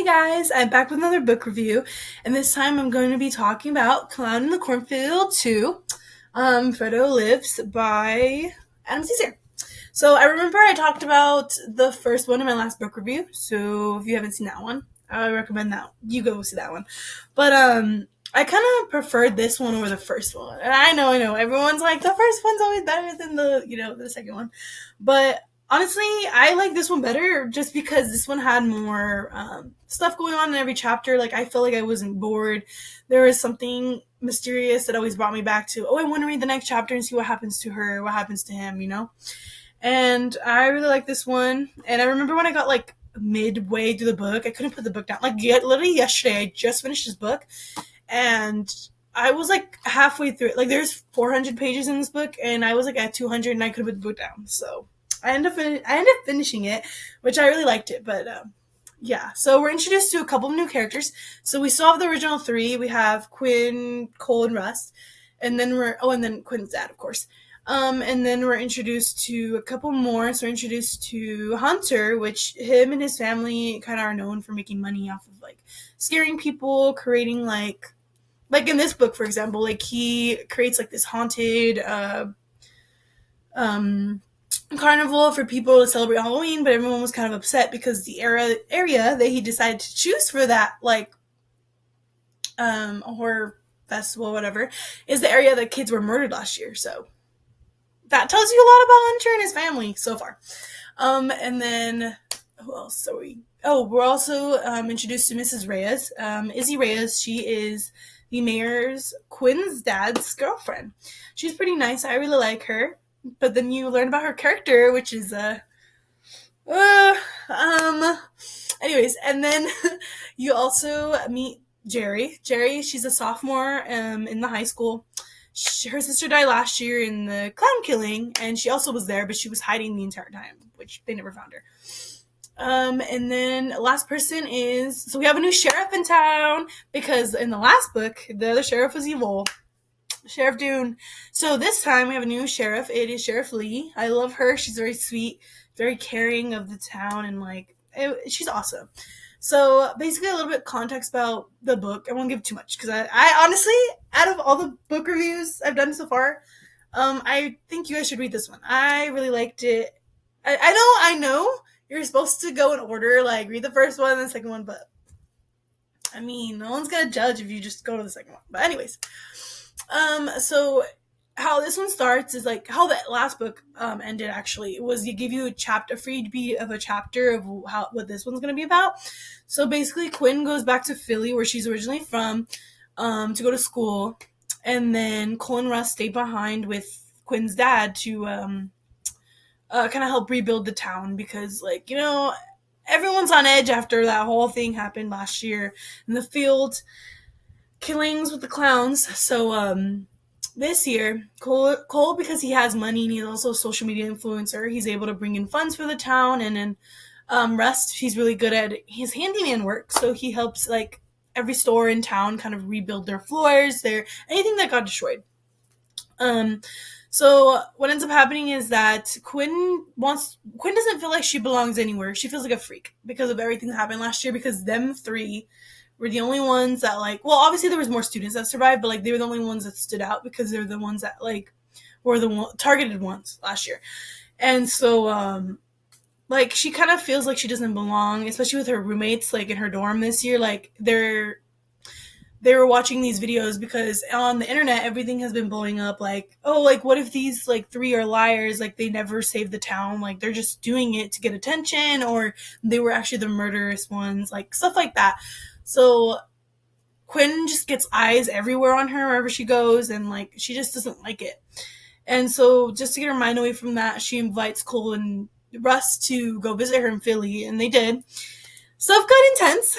Hey guys, I'm back with another book review, and this time I'm going to be talking about Clown in the Cornfield 2, Frodo Lives by Adam Caesar. So I remember I talked about the first one in my last book review, so if you haven't seen that one, I would recommend that you go see that one. But I kind of preferred this one over the first one. And I know, everyone's like, the first one's always better than the second one. But honestly, I like this one better just because this one had more stuff going on in every chapter. Like, I felt like I wasn't bored. There was something mysterious that always brought me back to, oh, I want to read the next chapter and see what happens to her, what happens to him. And I really like this one. And I remember when I got like midway through the book, I couldn't put the book down. Like, literally yesterday, I just finished this book and I was like halfway through it. Like, there's 400 pages in this book, and I was like at 200, and I could have put the book down. So I ended up finishing it, which I really liked it. But yeah, so we're introduced to a couple of new characters. So we still have the original three. We have Quinn, Cole, and Rust, and then Quinn's dad, of course. And then we're introduced to a couple more. So we're introduced to Hunter, which him and his family kind of are known for making money off of like scaring people, creating like in this book, for example, like he creates like this haunted um carnival for people to celebrate Halloween, but everyone was kind of upset because the area that he decided to choose for that like horror festival, whatever, is the area that kids were murdered last year. So that tells you a lot about Hunter and his family so far. And then who else are we? Oh, we're also introduced to Mrs. Reyes. Izzy Reyes, she is the mayor's Quinn's dad's girlfriend. She's pretty nice. I really like her. But then you learn about her character, which is anyways, and then you also meet Jerry. Jerry, she's a sophomore in the high school. Her sister died last year in the clown killing, and she also was there, but she was hiding the entire time, which they never found her. And then last person is, so we have a new sheriff in town, because in the last book, the other sheriff was evil. Sheriff Dune. So this time we have a new sheriff. It is Sheriff Lee. I love her. She's very sweet, very caring of the town, and she's awesome. So basically a little bit of context about the book. I won't give too much because I honestly, out of all the book reviews I've done so far, I think you guys should read this one. I really liked it. I know you're supposed to go in order, like read the first one and the second one, but I mean, no one's gonna judge if you just go to the second one. But anyways, so how this one starts is like how that last book ended. Actually, it was you give you a free beat of a chapter of what this one's gonna be about. So basically, Quinn goes back to Philly, where she's originally from, to go to school, and then Cole and Russ stay behind with Quinn's dad to kind of help rebuild the town because, everyone's on edge after that whole thing happened last year in the field killings with the clowns. So this year, Cole, because he has money and he's also a social media influencer, he's able to bring in funds for the town. And then Rust, he's really good at his handyman work, so he helps like every store in town kind of rebuild their floors, anything that got destroyed. So what ends up happening is that Quinn doesn't feel like she belongs anywhere. She feels like a freak because of everything that happened last year, because them three were the only ones that obviously there was more students that survived, but they were the only ones that stood out because they were the ones that were the targeted ones last year. And so she kind of feels like she doesn't belong, especially with her roommates in her dorm this year. They were watching these videos because on the internet everything has been blowing up, what if these three are liars, they never saved the town, they're just doing it to get attention, or they were actually the murderous ones, stuff like that. So Quinn just gets eyes everywhere on her wherever she goes, and she just doesn't like it. And so just to get her mind away from that, she invites Cole and Russ to go visit her in Philly, and they did. Stuff got intense.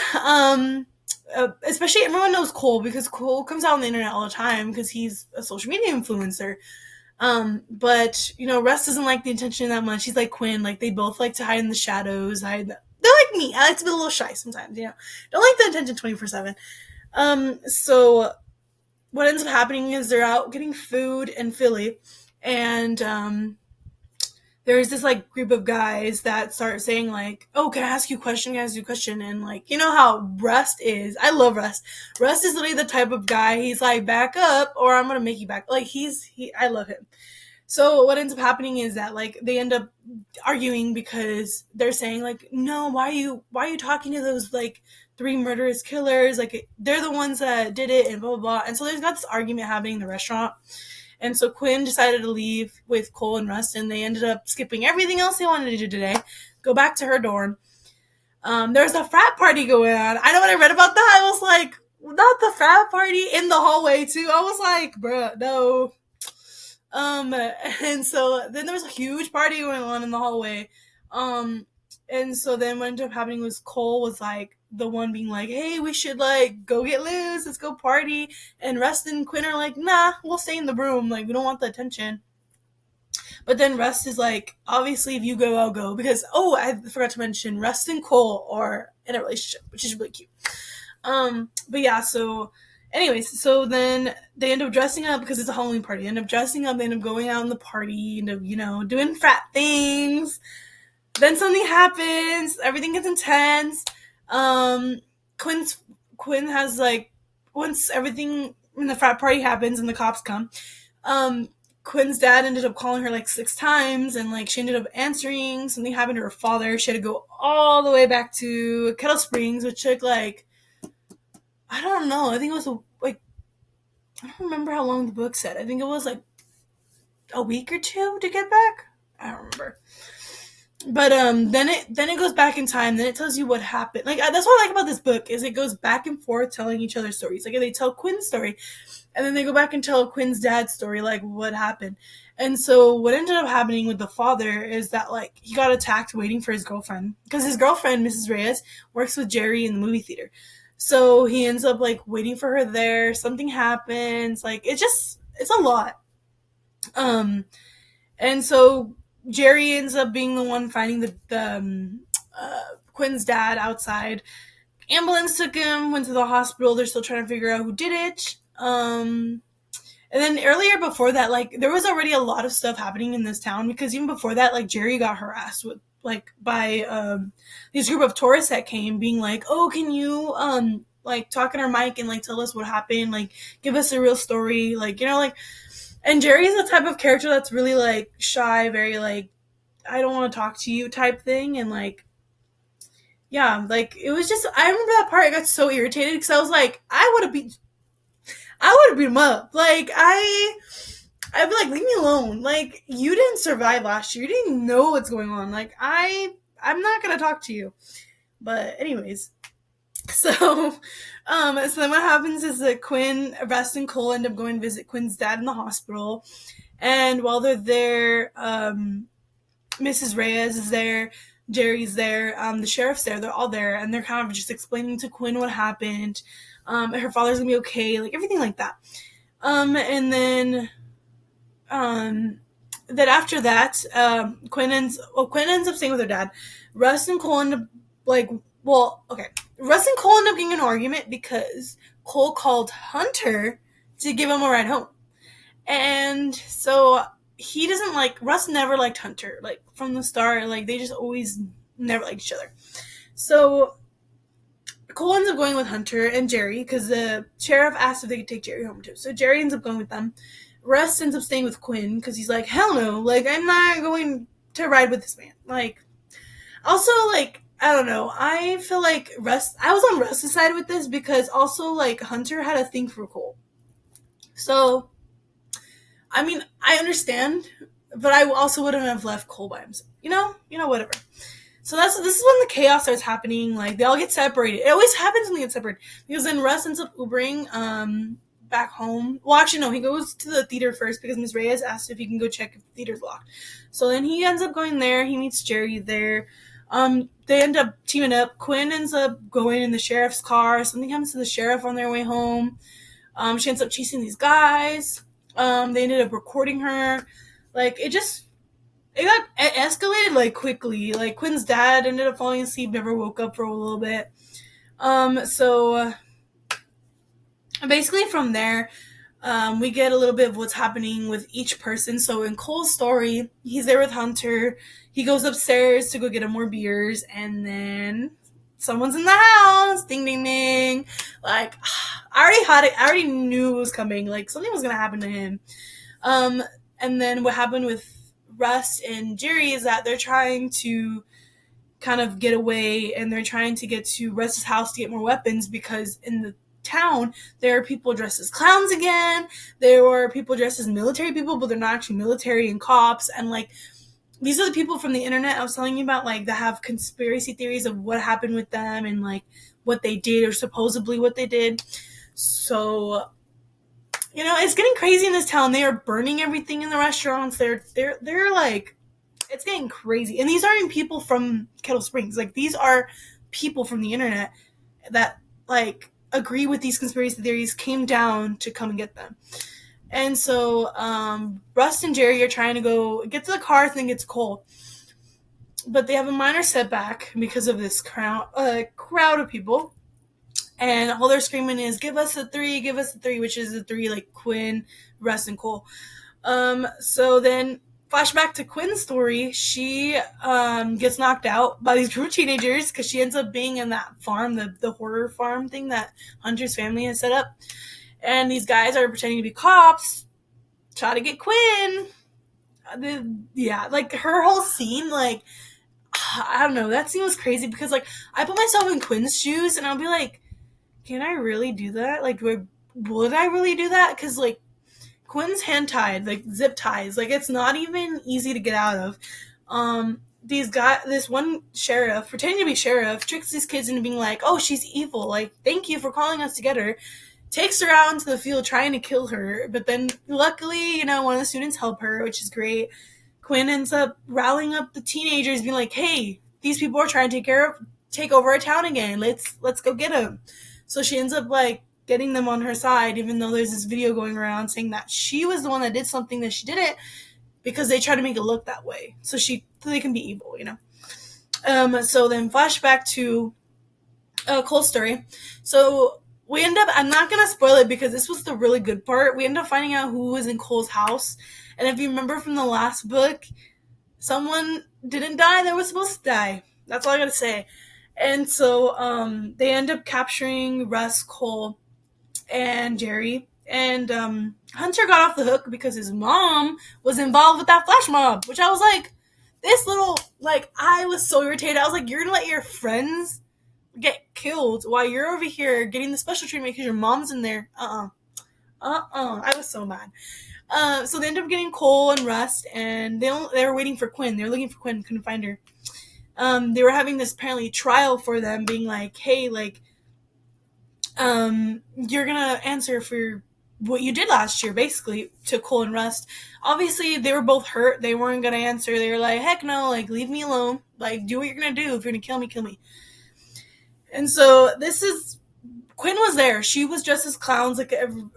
Especially everyone knows Cole because Cole comes out on the internet all the time because he's a social media influencer. But Russ doesn't like the attention that much. He's like Quinn, they both like to hide in the shadows. They're like me. I like to be a little shy sometimes, Don't like the attention 24/7. So what ends up happening is they're out getting food in Philly, and there's this like group of guys that start saying like, "Oh, can I ask you a question? Can I ask you a question?" And like, you know how Rust is. I love Rust. Rust is literally the type of guy. He's like, "Back up, or I'm gonna make you back." Like he. I love him. So what ends up happening is that like they end up arguing because they're saying like, no, why are you talking to those like three murderous killers? Like they're the ones that did it and blah blah blah. And so there's got this argument happening in the restaurant. And so Quinn decided to leave with Cole and Rust, and they ended up skipping everything else they wanted to do today, go back to her dorm. There's a frat party going on. I know when I read about that, I was like, not the frat party in the hallway too. I was like, bruh, no. And so then there was a huge party going on in the hallway. And so then what ended up happening was Cole was like the one being like, hey, we should like go get loose, let's go party. And Rust and Quinn are like, nah, we'll stay in the room. Like, we don't want the attention. But then Rust is like, obviously, if you go, I'll go. Because, oh, I forgot to mention, Rust and Cole are in a relationship, which is really cute. But yeah, so anyways, so then they end up dressing up because it's a Halloween party. They end up dressing up, they end up going out in the party, end up, doing frat things. Then something happens, everything gets intense. Um, Quinn has like, once everything in the frat party happens and the cops come, um, Quinn's dad ended up calling her like 6 times, and like she ended up answering. Something happened to her father. She had to go all the way back to Kettle Springs, which took like, I don't know. I think it was like, I don't remember how long the book said. I think it was like a week or two to get back. I don't remember. But then it goes back in time. Then it tells you what happened. Like that's what I like about this book is it goes back and forth telling each other stories. Like they tell Quinn's story, and then they go back and tell Quinn's dad's story, like what happened. And so what ended up happening with the father is that like he got attacked waiting for his girlfriend because his girlfriend Mrs. Reyes works with Jerry in the movie theater. So he ends up like waiting for her there. Something happens. Like it's a lot. Um, and so Jerry ends up being the one finding Quinn's dad outside. Ambulance took him, went to the hospital. They're still trying to figure out who did it. And then earlier before that, like there was already a lot of stuff happening in this town because even before that, like Jerry got harassed with like by this group of tourists that came, being like, "Oh, can you like talk in our mic and like tell us what happened? Like give us a real story, like like." And Jerry is the type of character that's really like shy, very like I don't want to talk to you type thing, and like yeah, like it was just I remember that part. I got so irritated because I was like, I would have beat him up. Like I'd be like, leave me alone. Like you didn't survive last year. You didn't know what's going on. Like I'm not gonna talk to you. But anyways, so so then what happens is that Quinn, Rust, and Cole end up going to visit Quinn's dad in the hospital, and while they're there, Mrs. Reyes is there, Jerry's there, the sheriff's there. They're all there, and they're kind of just explaining to Quinn what happened. Her father's gonna be okay, like everything like that. And then after that, Quinn ends up staying with her dad. Russ and Cole end up Russ and Cole end up getting an argument because Cole called Hunter to give him a ride home. And so he doesn't Russ never liked Hunter, like from the start, like they just always never liked each other. So Cole ends up going with Hunter and Jerry because the sheriff asked if they could take Jerry home too. So Jerry ends up going with them. Russ ends up staying with Quinn because he's like, hell no, like I'm not going to ride with this man. Like, also like I don't know. I feel like I was on Russ's side with this because also like Hunter had a thing for Cole. So, I mean, I understand, but I also wouldn't have left Cole by himself. Whatever. So this is when the chaos starts happening. Like they all get separated. It always happens when they get separated because then Russ ends up Ubering back home. Well, actually no, he goes to the theater first because Ms. Reyes asked if he can go check if the theater's locked. So then he ends up going there. He meets Jerry there. They end up teaming up. Quinn ends up going in the sheriff's car. Something happens to the sheriff on their way home. She ends up chasing these guys. They ended up recording her. Like, it escalated, like, quickly. Like, Quinn's dad ended up falling asleep, never woke up for a little bit. So, basically from there, We get a little bit of what's happening with each person. So in Cole's story, he's there with Hunter. He goes upstairs to go get him more beers, and then someone's in the house. Ding, ding, ding. Like, I already had it. I already knew it was coming. Like, something was gonna happen to him. Um, and then what happened with Rust and Jerry is that they're trying to kind of get away, and they're trying to get to Rust's house to get more weapons, because in the town there are people dressed as clowns again. There were people dressed as military people, but they're not actually military, and cops, and like, these are the people from the internet I was telling you about, like, that have conspiracy theories of what happened with them, and like what they did, or supposedly what they did. So, it's getting crazy in this town. They are burning everything in the restaurants. They're like, it's getting crazy. And these aren't even people from Kettle Springs. Like, these are people from the internet that, like, agree with these conspiracy theories, came down to come and get them. And so, Rust and Jerry are trying to go get to the car, and then get to Cole. But they have a minor setback because of this crowd of people. And all they're screaming is, give us a 3, give us a 3, which is the 3, like, Quinn, Rust, and Cole. So then, flashback to Quinn's story, she gets knocked out by these group of teenagers, because she ends up being in that farm, the horror farm thing that Hunter's family has set up. And these guys are pretending to be cops, try to get Quinn. Like, her whole scene, like, I don't know, that scene was crazy, because, like, I put myself in Quinn's shoes, and I'll be like, can I really do that? Like, would I really do that? Because, like, Quinn's hand tied, like, zip ties. Like, it's not even easy to get out of. This one sheriff, pretending to be sheriff, tricks these kids into being like, oh, she's evil. Like, thank you for calling us together. Takes her out into the field trying to kill her. But then, luckily, one of the students help her, which is great. Quinn ends up rallying up the teenagers, being like, hey, these people are trying to take over our town again. Let's go get them. So she ends up, like, getting them on her side, even though there's this video going around saying that she was the one that did something that she didn't, because they try to make it look that way. So they can be evil, So then flashback to Cole's story. So we end up, I'm not going to spoil it because this was the really good part. We end up finding out who was in Cole's house. And if you remember from the last book, someone didn't die that was supposed to die. That's all I got to say. And so they end up capturing Russ, Cole, and Jerry. And Hunter got off the hook because his mom was involved with that flash mob, which I was like, I was so irritated. I was like, you're going to let your friends get killed while you're over here getting the special treatment because your mom's in there? I was so mad. So they ended up getting Cole and Rust, and they were waiting for Quinn. They were looking for Quinn, couldn't find her. They were having this apparently trial for them, being like, hey, like, you're gonna answer for what you did last year, basically, to Cole and Rust. Obviously, they were both hurt. They weren't gonna answer. They were like, heck no, like, leave me alone. Like, do what you're gonna do. If you're gonna kill me, kill me. And so Quinn was there. She was dressed as clowns like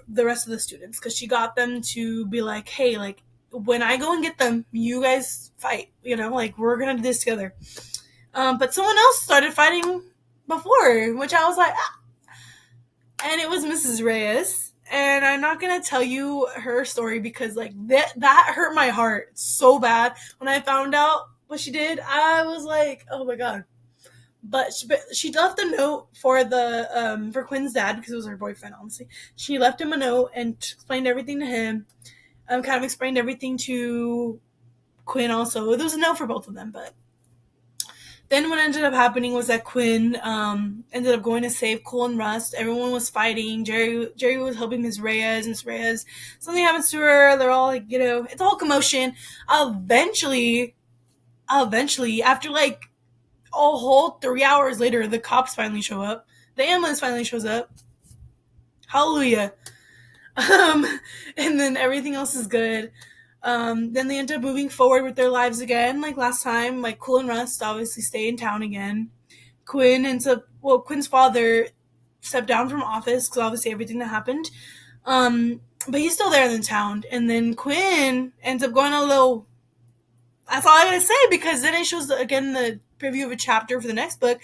the rest of the students, because she got them to be like, hey, like, when I go and get them, you guys fight, like, we're gonna do this together. But someone else started fighting before, which I was like, ah. And it was Mrs. Reyes. And I'm not gonna tell you her story because, like, that hurt my heart so bad. When I found out what she did, I was like, oh my god. But she left a note for for Quinn's dad, because it was her boyfriend, honestly. She left him a note and explained everything to him. Kind of explained everything to Quinn also. There was a note for both of them, but then what ended up happening was that Quinn ended up going to save Cole and Rust. Everyone was fighting. Jerry was helping Miss Reyes. Miss Reyes, something happens to her. They're all like, it's all commotion. Eventually, after like a whole 3 hours later, the cops finally show up. The ambulance finally shows up. Hallelujah. And then everything else is good. Then they end up moving forward with their lives again, like last time. Like, Cole and Rust obviously stay in town again. Quinn's father stepped down from office because obviously everything that happened. But he's still there in the town. And then Quinn ends up going a little... That's all I gotta say, because then it shows, again, the preview of a chapter for the next book.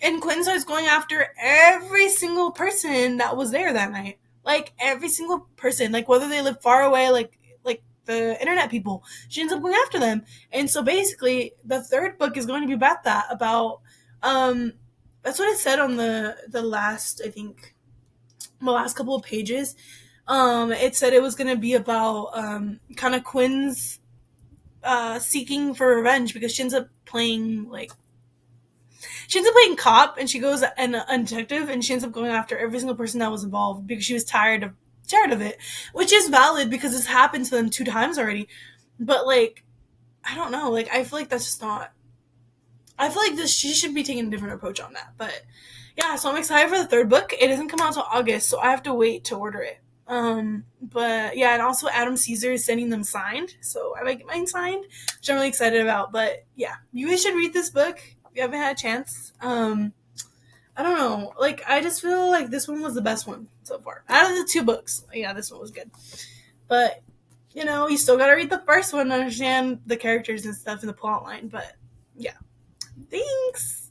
And Quinn starts going after every single person that was there that night. like every single person, like whether they live far away, like the internet people, she ends up going after them. And so basically, the third book is going to be about that. About that's what it said on the last, I think, the last couple of pages. It said it was going to be about kind of Quinn's seeking for revenge because she ends up playing cop, and she goes and a detective, and she ends up going after every single person that was involved because she was tired of it, which is valid because it's happened to them 2 times already. But like, I don't know, like I feel like that's just not. I feel like this she should be taking a different approach on that. But yeah, so I'm excited for the third book. It doesn't come out until August, so I have to wait to order it. But yeah, and also Adam Caesar is sending them signed, so I might get mine signed, which I'm really excited about. But yeah, you guys should read this book if you haven't had a chance. I don't know, like I just feel like this one was the best one so far out of the 2 books. Yeah, this one was good, but you still gotta read the first one to understand the characters and stuff in the plot line. But yeah, thanks.